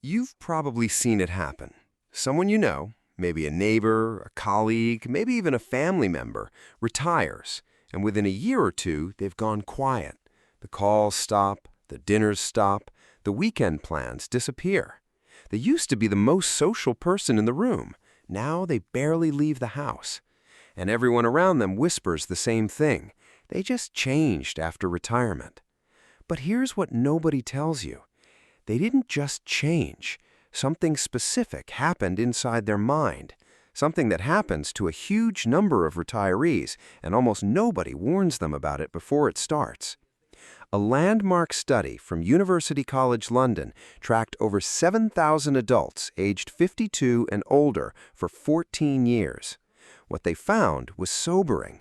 You've probably seen it happen. Someone you know, maybe a neighbor, a colleague, maybe even a family member, retires, and within a year or two, they've gone quiet. The calls stop, the dinners stop, the weekend plans disappear. They used to be the most social person in the room. Now they barely leave the house. And everyone around them whispers the same thing. They just changed after retirement. But here's what nobody tells you. They didn't just change. Something specific happened inside their mind, something that happens to a huge number of retirees, and almost nobody warns them about it before it starts. A landmark study from University College London tracked over 7,000 adults aged 52 and older for 14 years. What they found was sobering.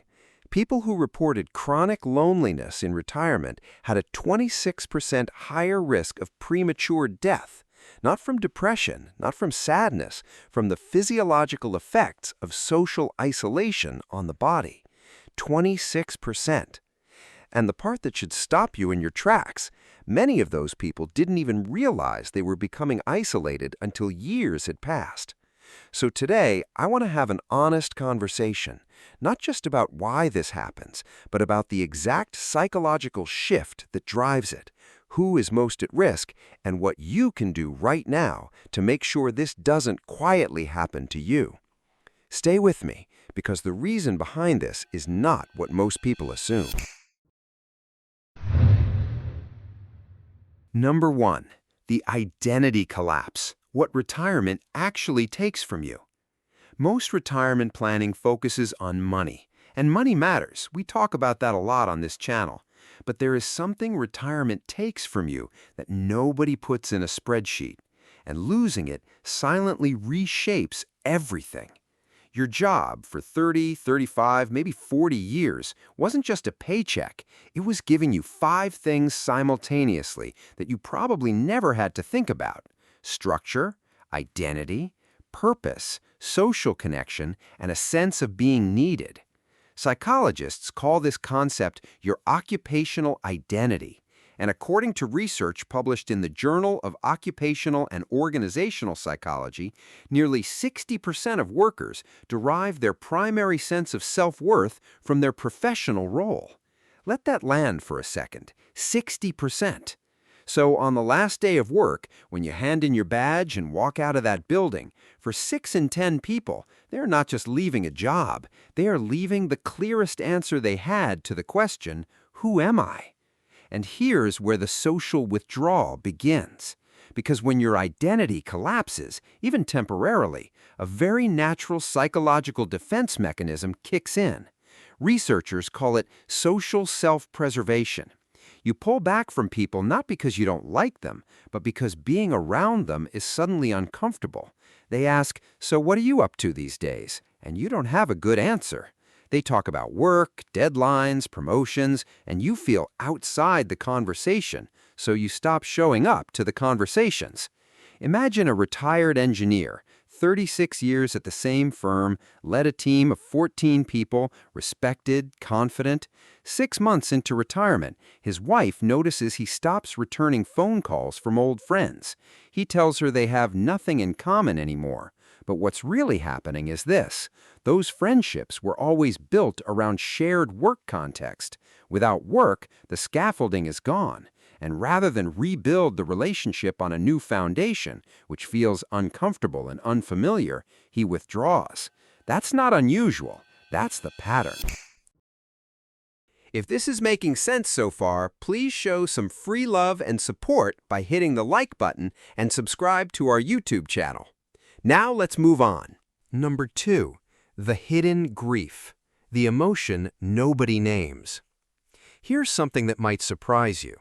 People who reported chronic loneliness in retirement had a 26% higher risk of premature death, not from depression, not from sadness, from the physiological effects of social isolation on the body. 26%. And the part that should stop you in your tracks, many of those people didn't even realize they were becoming isolated until years had passed. So today, I want to have an honest conversation, not just about why this happens, but about the exact psychological shift that drives it, who is most at risk, and what you can do right now to make sure this doesn't quietly happen to you. Stay with me, because the reason behind this is not what most people assume. Number 1, the identity collapse. What retirement actually takes from you. Most retirement planning focuses on money, and money matters. We talk about that a lot on this channel. But there is something retirement takes from you that nobody puts in a spreadsheet, and losing it silently reshapes everything. Your job for 30, 35, maybe 40 years wasn't just a paycheck. It was giving you 5 things simultaneously that you probably never had to think about. Structure, identity, purpose, social connection, and a sense of being needed. Psychologists call this concept your occupational identity, and according to research published in the Journal of Occupational and Organizational Psychology, nearly 60% of workers derive their primary sense of self-worth from their professional role. Let that land for a second. 60%. So on the last day of work, when you hand in your badge and walk out of that building, for 6 in 10 people, they're not just leaving a job, they are leaving the clearest answer they had to the question, who am I? And here's where the social withdrawal begins. Because when your identity collapses, even temporarily, a very natural psychological defense mechanism kicks in. Researchers call it social self-preservation. You pull back from people not because you don't like them, but because being around them is suddenly uncomfortable. They ask, "So what are you up to these days?" And you don't have a good answer. They talk about work, deadlines, promotions, and you feel outside the conversation, so you stop showing up to the conversations. Imagine a retired engineer, 36 years at the same firm, led a team of 14 people, respected, confident. 6 months into retirement, his wife notices he stops returning phone calls from old friends. He tells her they have nothing in common anymore. But what's really happening is this. Those friendships were always built around shared work context. Without work, the scaffolding is gone. And rather than rebuild the relationship on a new foundation, which feels uncomfortable and unfamiliar, he withdraws. That's not unusual. That's the pattern. If this is making sense so far, please show some free love and support by hitting the like button and subscribe to our YouTube channel. Now let's move on. Number 2, the hidden grief, the emotion nobody names. Here's something that might surprise you.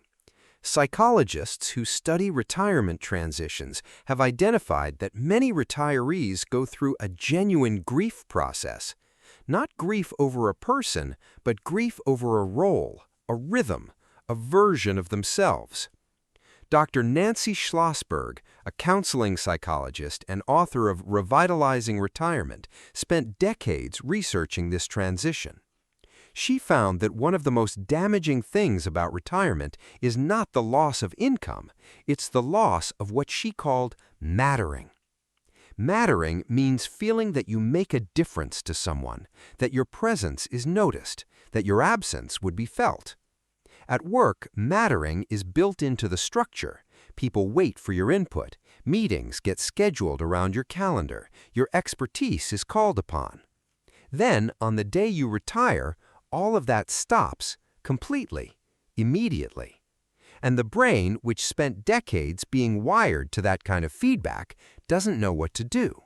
Psychologists who study retirement transitions have identified that many retirees go through a genuine grief process. Not grief over a person, but grief over a role, a rhythm, a version of themselves. Dr. Nancy Schlossberg, a counseling psychologist and author of Revitalizing Retirement, spent decades researching this transition. She found that one of the most damaging things about retirement is not the loss of income, it's the loss of what she called mattering. Mattering means feeling that you make a difference to someone, that your presence is noticed, that your absence would be felt. At work, mattering is built into the structure. People wait for your input. Meetings get scheduled around your calendar. Your expertise is called upon. Then, on the day you retire, all of that stops completely, immediately. And the brain, which spent decades being wired to that kind of feedback, doesn't know what to do.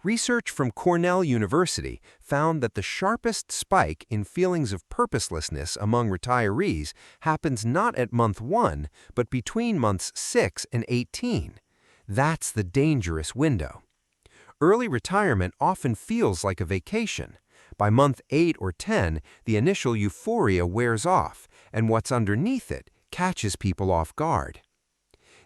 Research from Cornell University found that the sharpest spike in feelings of purposelessness among retirees happens not at month 1, but between months 6 and 18. That's the dangerous window. Early retirement often feels like a vacation. By month 8 or 10, the initial euphoria wears off, and what's underneath it catches people off guard.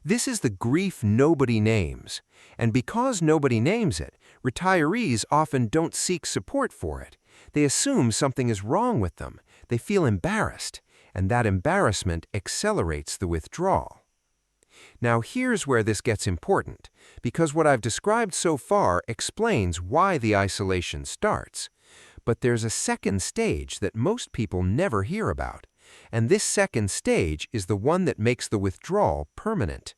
This is the grief nobody names, and because nobody names it, retirees often don't seek support for it. They assume something is wrong with them. They feel embarrassed, and that embarrassment accelerates the withdrawal. Now here's where this gets important, because what I've described so far explains why the isolation starts. But there's a second stage that most people never hear about, and this second stage is the one that makes the withdrawal permanent.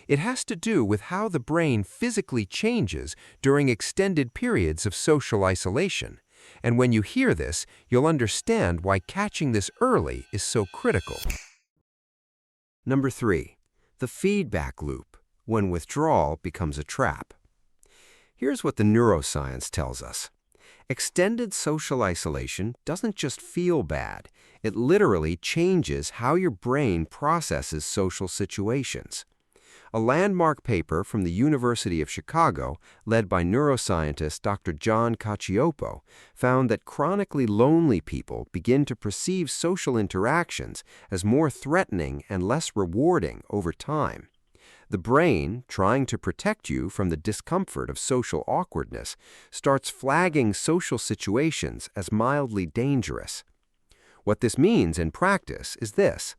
It has to do with how the brain physically changes during extended periods of social isolation. And when you hear this, you'll understand why catching this early is so critical. Number 3. The feedback loop, when withdrawal becomes a trap. Here's what the neuroscience tells us. Extended social isolation doesn't just feel bad. It literally changes how your brain processes social situations. A landmark paper from the University of Chicago, led by neuroscientist Dr. John Cacioppo, found that chronically lonely people begin to perceive social interactions as more threatening and less rewarding over time. The brain, trying to protect you from the discomfort of social awkwardness, starts flagging social situations as mildly dangerous. What this means in practice is this.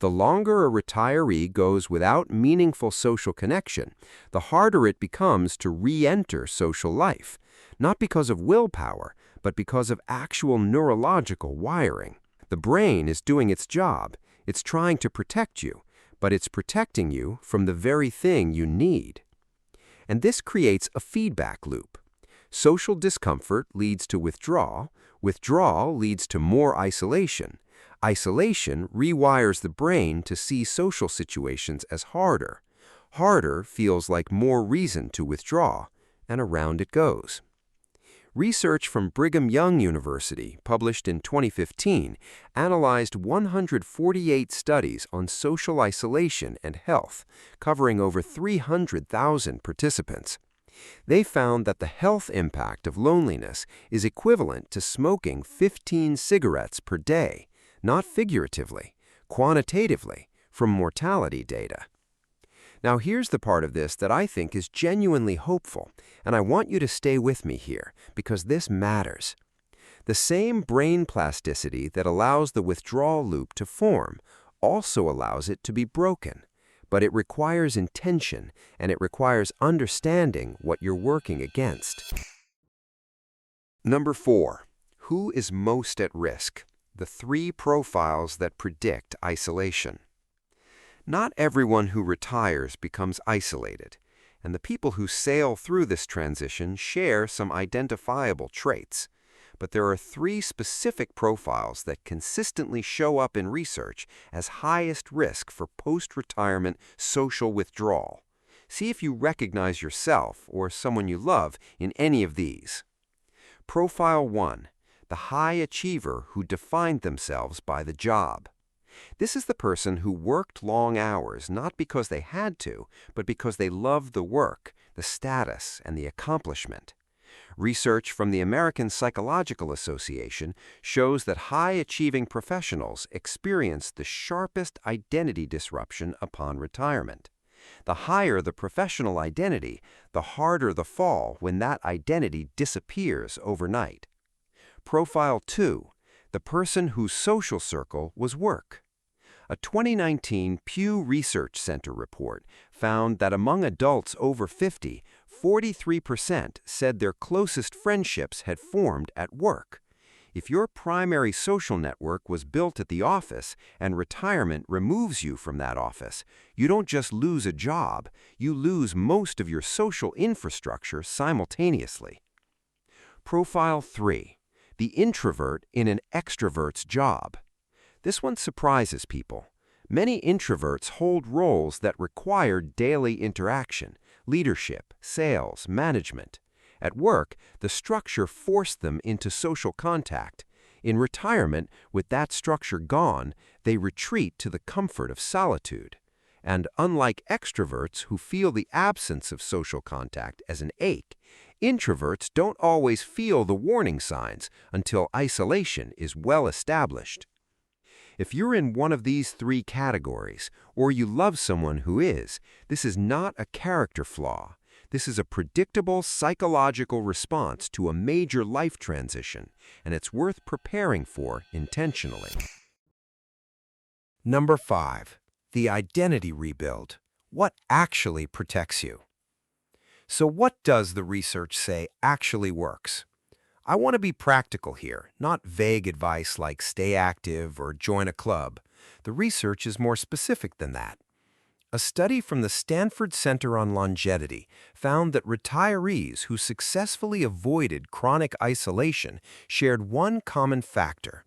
The longer a retiree goes without meaningful social connection, the harder it becomes to re-enter social life, not because of willpower, but because of actual neurological wiring. The brain is doing its job. It's trying to protect you, but it's protecting you from the very thing you need. And this creates a feedback loop. Social discomfort leads to withdrawal. Withdrawal leads to more isolation. Isolation rewires the brain to see social situations as harder. Harder feels like more reason to withdraw, and around it goes. Research from Brigham Young University, published in 2015, analyzed 148 studies on social isolation and health, covering over 300,000 participants. They found that the health impact of loneliness is equivalent to smoking 15 cigarettes per day, not figuratively, quantitatively, from mortality data. Now here's the part of this that I think is genuinely hopeful, and I want you to stay with me here, because this matters. The same brain plasticity that allows the withdrawal loop to form also allows it to be broken, but it requires intention, and it requires understanding what you're working against. Number 4. Who is most at risk? The 3 profiles that predict isolation. Not everyone who retires becomes isolated, and the people who sail through this transition share some identifiable traits. But there are 3 specific profiles that consistently show up in research as highest risk for post-retirement social withdrawal. See if you recognize yourself or someone you love in any of these. Profile 1. The high achiever who defined themselves by the job. This is the person who worked long hours not because they had to, but because they loved the work, the status, and the accomplishment. Research from the American Psychological Association shows that high-achieving professionals experience the sharpest identity disruption upon retirement. The higher the professional identity, the harder the fall when that identity disappears overnight. Profile 2. the person whose social circle was work. A 2019 Pew Research Center report found that among adults over 50, 43% said their closest friendships had formed at work. If your primary social network was built at the office and retirement removes you from that office, you don't just lose a job, you lose most of your social infrastructure simultaneously. Profile 3. The introvert in an extrovert's job. This one surprises people. Many introverts hold roles that require daily interaction, leadership, sales, management. At work, the structure forced them into social contact. In retirement, with that structure gone, they retreat to the comfort of solitude. And unlike extroverts who feel the absence of social contact as an ache, introverts don't always feel the warning signs until isolation is well established. If you're in one of these three categories, or you love someone who is, this is not a character flaw. This is a predictable psychological response to a major life transition, and it's worth preparing for intentionally. Number 5. The identity rebuild. What actually protects you? So what does the research say actually works? I want to be practical here, not vague advice like stay active or join a club. The research is more specific than that. A study from the Stanford Center on Longevity found that retirees who successfully avoided chronic isolation shared one common factor.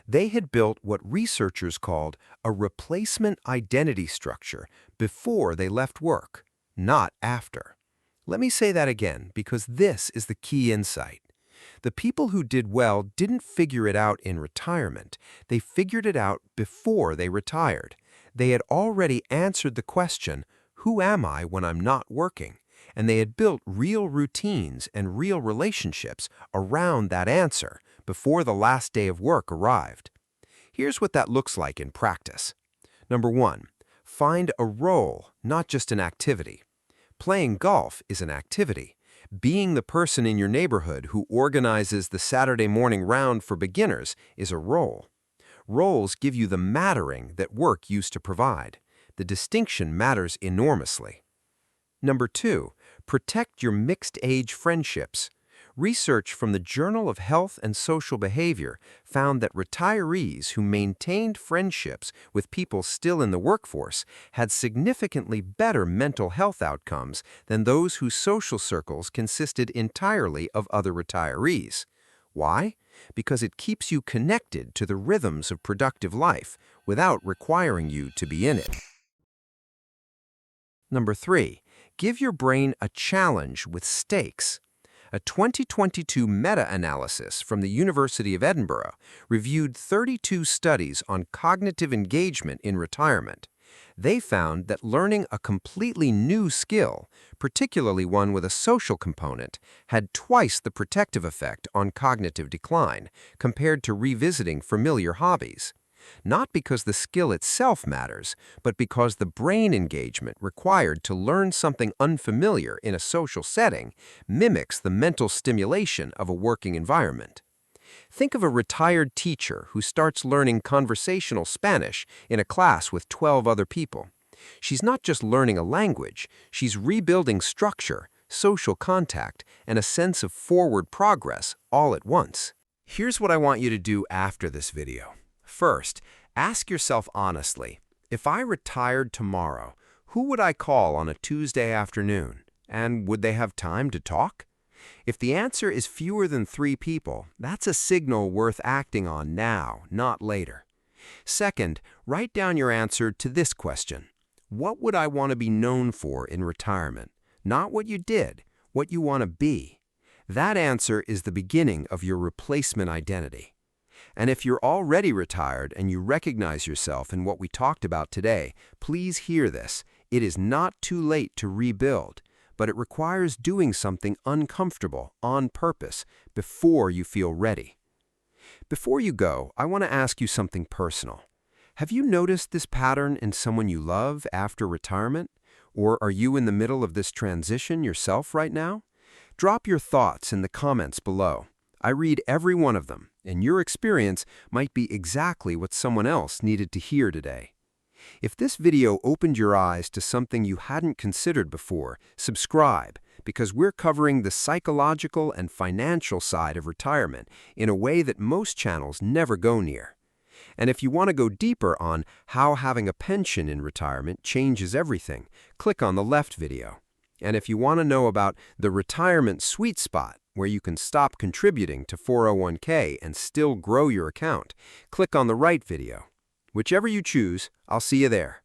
They had built what researchers called a replacement identity structure before they left work, not after. Let me say that again because this is the key insight. The people who did well didn't figure it out in retirement. They figured it out before they retired. They had already answered the question, who am I when I'm not working? And they had built real routines and real relationships around that answer before the last day of work arrived. Here's what that looks like in practice. Number 1, find a role, not just an activity. Playing golf is an activity. Being the person in your neighborhood who organizes the Saturday morning round for beginners is a role. Roles give you the mattering that work used to provide. The distinction matters enormously. Number 2, protect your mixed-age friendships. Research from the Journal of Health and Social Behavior found that retirees who maintained friendships with people still in the workforce had significantly better mental health outcomes than those whose social circles consisted entirely of other retirees. Why? Because it keeps you connected to the rhythms of productive life without requiring you to be in it. Number 3, give your brain a challenge with stakes. A 2022 meta-analysis from the University of Edinburgh reviewed 32 studies on cognitive engagement in retirement. They found that learning a completely new skill, particularly one with a social component, had twice the protective effect on cognitive decline compared to revisiting familiar hobbies. Not because the skill itself matters, but because the brain engagement required to learn something unfamiliar in a social setting mimics the mental stimulation of a working environment. Think of a retired teacher who starts learning conversational Spanish in a class with 12 other people. She's not just learning a language, she's rebuilding structure, social contact, and a sense of forward progress all at once. Here's what I want you to do after this video. First, ask yourself honestly, if I retired tomorrow, who would I call on a Tuesday afternoon? And would they have time to talk? If the answer is fewer than 3 people, that's a signal worth acting on now, not later. Second, write down your answer to this question. What would I want to be known for in retirement? Not what you did, what you want to be. That answer is the beginning of your replacement identity. And if you're already retired and you recognize yourself in what we talked about today, please hear this. It is not too late to rebuild, but it requires doing something uncomfortable on purpose before you feel ready. Before you go, I want to ask you something personal. Have you noticed this pattern in someone you love after retirement? Or are you in the middle of this transition yourself right now? Drop your thoughts in the comments below. I read every one of them, and your experience might be exactly what someone else needed to hear today. If this video opened your eyes to something you hadn't considered before, subscribe, because we're covering the psychological and financial side of retirement in a way that most channels never go near. And if you want to go deeper on how having a pension in retirement changes everything, click on the left video. And if you want to know about the retirement sweet spot, where you can stop contributing to 401k and still grow your account, click on the right video. Whichever you choose, I'll see you there.